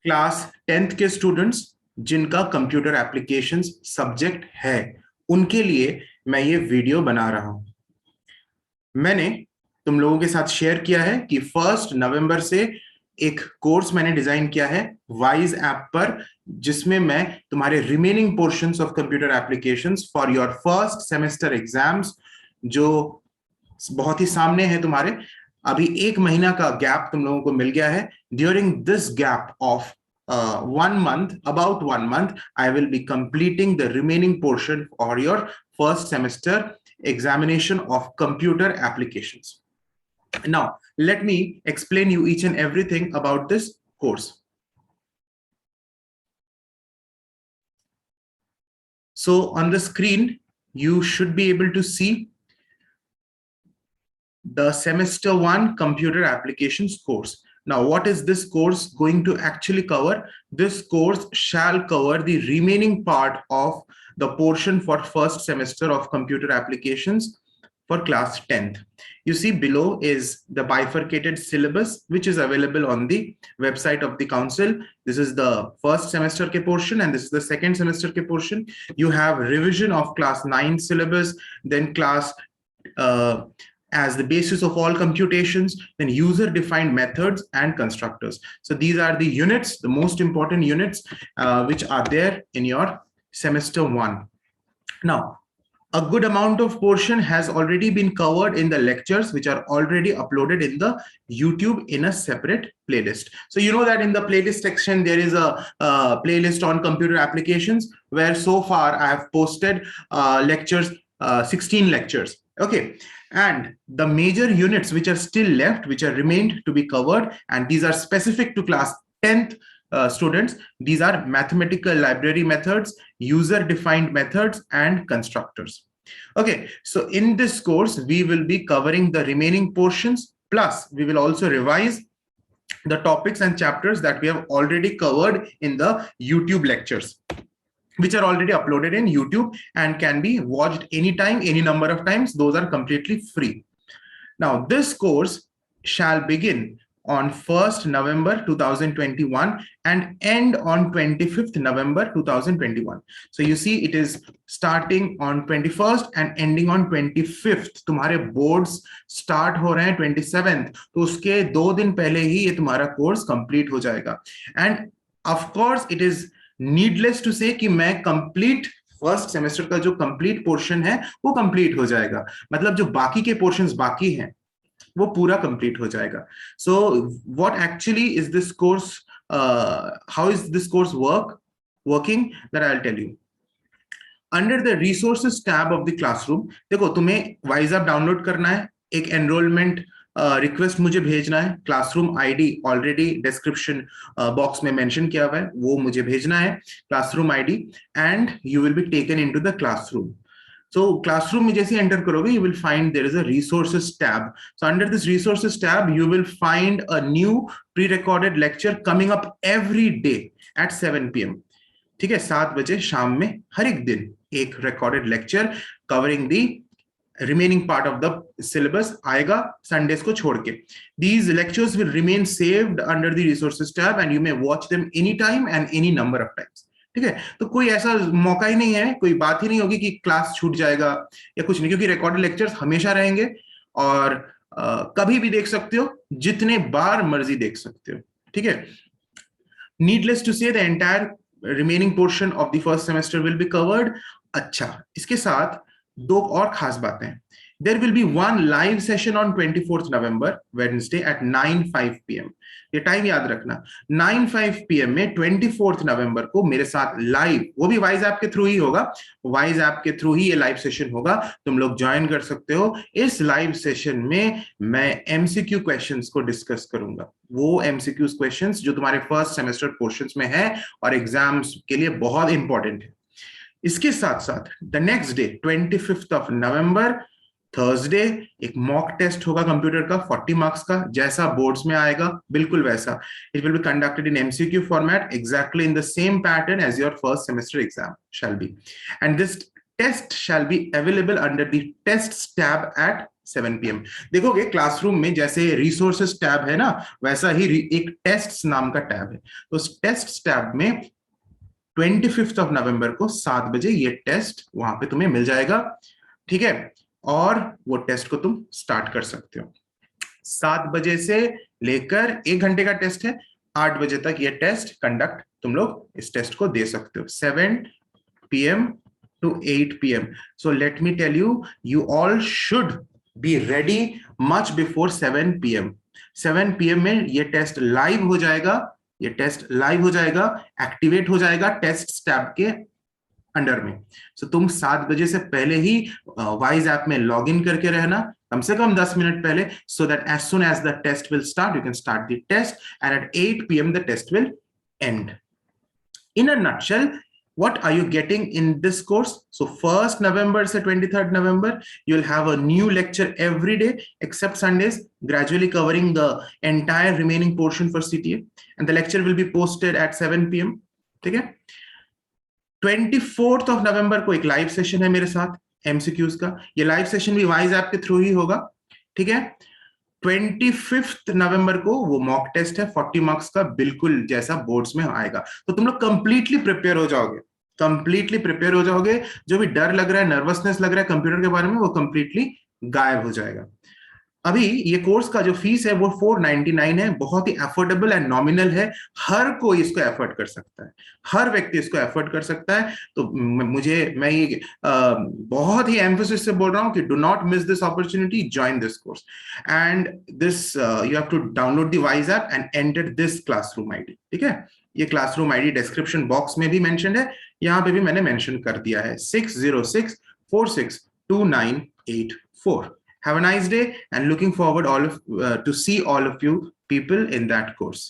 Class 10th के students जिनका computer applications subject है उनके लिए मैं ये वीडियो बना रहा हूं। मैंने तुम लोगों के साथ शेयर किया है कि 1 नवंबर से एक कोर्स मैंने डिजाइन किया है वाइज ऐप पर, जिसमें मैं तुम्हारे remaining portions of computer applications for your first semester exams, जो बहुत ही सामने है तुम्हारे, अभी 1 महीना का गैप तुम लोगों को मिल गया है। During this gap of 1 month, about 1 month, I will be completing the remaining portion for your first semester examination of computer applications. Now, let me explain you each and everything about this course. So on the screen, you should be able to see the semester 1 computer applications course. Now, what is this course going to actually cover? This course shall cover the remaining part of the portion for first semester of computer applications for class 10th. You see below is the bifurcated syllabus, which is available on the website of the council. This is the first semester ke portion and this is the second semester ke portion. You have revision of class 9 syllabus, then class as the basis of all computations, then user-defined methods and constructors. So these are the units, the most important units, which are there in your semester 1. Now, a good amount of portion has already been covered in the lectures, which are already uploaded in the YouTube in a separate playlist. So you know that in the playlist section, there is a playlist on computer applications, where so far I have posted lectures, 16 lectures. Okay, and the major units which are still left, which are remained to be covered, and these are specific to class 10th students. These are mathematical library methods, user-defined methods, and constructors. Okay, so in this course, we will be covering the remaining portions, plus we will also revise the topics and chapters that we have already covered in the YouTube lectures, which are already uploaded in YouTube and can be watched anytime, any number of times. Those are completely free. Now, this course shall begin on 1st November 2021 and end on 25th November 2021. So you see, it is starting on 21st and ending on 25th. तुम्हारे boards start हो रहे हैं 27th, तो उसके 2 दिन पहले ही ये तुम्हारा course complete हो जाएगा. And of course, it is needless to say कि मैं complete फर्स्ट सेमेस्टर का जो कंप्लीट पोर्शन है वो कंप्लीट हो जाएगा, मतलब जो बाकी के पोर्शंस बाकी हैं वो पूरा कंप्लीट हो जाएगा. So what actually is this course, how is this course working, that I will tell you. Under the resources tab of the classroom, देखो तुम्हें वाइज ऐप डाउनलोड करना है, एक एनरोलमेंट रिक्वेस्ट मुझे भेजना है, classroom ID already description box में mention किया हुआ है, वो मुझे भेजना है, classroom ID, and you will be taken into the classroom. So classroom में जैसे enter करोगे, you will find there is a resources tab. So under this resources tab, you will find a new pre-recorded lecture coming up every day at 7 p.m. ठीक है, 7 बजे शाम में हर एक दिन एक recorded lecture covering the remaining part of the syllabus आएगा Sundays को छोड़ के. These lectures will remain saved under the resources tab and you may watch them anytime and any number of times. ठीक है, तो कोई ऐसा मौका ही नहीं है, कोई बात ही नहीं होगी कि क्लास छूट जाएगा या कुछ नहीं, क्योंकि रिकॉर्डेड लेक्चर्स हमेशा रहेंगे और कभी भी देख सकते हो, जितने बार मर्जी देख सकते हो. ठीक है, नीडलेस टू से the entire remaining portion of the first semester will be covered. अच्छा, इसके साथ 2 और खास बातें. There will be one live session on 24th November, Wednesday at 9:05 p.m. ये टाइम याद रखना, 9:05 p.m. में 24th November को मेरे साथ लाइव, वो भी वाइज ऐप के थ्रू ही होगा, वाइज ऐप के थ्रू ही ये लाइव सेशन होगा, तुम लोग ज्वाइन कर सकते हो. इस लाइव सेशन में मैं एमसीक्यू क्वेश्चंस को डिस्कस करूंगा, वो एमसीक्यू क्वेश्चंस जो तुम्हारे फर्स्ट सेमेस्टर पोर्शंस में है और एग्जाम्स के लिए बहुत इंपॉर्टेंट है. इसके साथ साथ the next day 25th of November, Thursday, एक मॉक टेस्ट होगा कंप्यूटर का 40 मार्क्स का, जैसा बोर्ड्स में आएगा बिल्कुल वैसा. It will be conducted in MCQ format, exactly in the same pattern as your first semester exam shall be, and this test shall be available under the tests tab at 7 PM। देखोगे classroom में जैसे resources tab है ना, वैसा ही एक tests नाम का tab है। तो उस टेस्ट्स टैब में 25 नवंबर को 7 बजे ये टेस्ट वहां पे तुम्हें मिल जाएगा, ठीक है। और वो टेस्ट को तुम स्टार्ट कर सकते हो। 7 बजे से लेकर 1 घंटे का टेस्ट है, 8 बजे तक ये टेस्ट कंडक्ट तुम लोग इस टेस्ट को दे सकते हो, 7 PM to 8 PM. So let me tell you, you all should be ready much before 7 PM. 7 PM में ये टेस्ट लाइव हो जाएगा, ये टेस्ट लाइव हो जाएगा, एक्टिवेट हो जाएगा टेस्ट टैब के अंडर में। सो तुम 7 बजे से पहले ही वाइज ऐप में लॉग इन करके रहना, कम से कम 10 मिनट पहले, so that as soon as the test will start, you can start the test, and at 8 PM the test will end. In a nutshell, what are you getting in this course? So 1st November to 23rd November, you'll have a new lecture every day except Sundays, gradually covering the entire remaining portion for CTA, and the lecture will be posted at 7 PM. ठीक है। 24th of November को एक live session है मेरे साथ MCQs का, ये live session भी वाइज ऐप के थ्रू ही होगा, ठीक है। 25 नवंबर को वो मॉक टेस्ट है 40 मार्क्स का, बिल्कुल जैसा बोर्ड्स में आएगा। तो तुम लोग कंप्लीटली प्रिपेयर हो जाओगे, कंप्लीटली प्रिपेयर हो जाओगे। जो भी डर लग रहा है, नर्वसनेस लग रहा है कंप्यूटर के बारे में, वो कंप्लीटली गायब हो जाएगा। अभी ये कोर्स का जो फीस है वो 499 है, बहुत ही अफोर्डेबल एंड नॉमिनल है। हर कोई इसको एफर्ट कर सकता है, हर व्यक्ति इसको एफर्ट कर सकता है। तो मैं ये बहुत ही एम्फेसिस से बोल रहा हूँ कि do not miss this opportunity, join this course and this you have to download the Wise app and enter this classroom ID, ठीक है। ये क्लासरूम आईडी डिस्क्रिप्शन बॉक्स में भी मेंशन है, यहाँ पे भी मैंने मेंशन कर दिया है, 606462984। Have a nice day and looking forward to see all of you people in that course.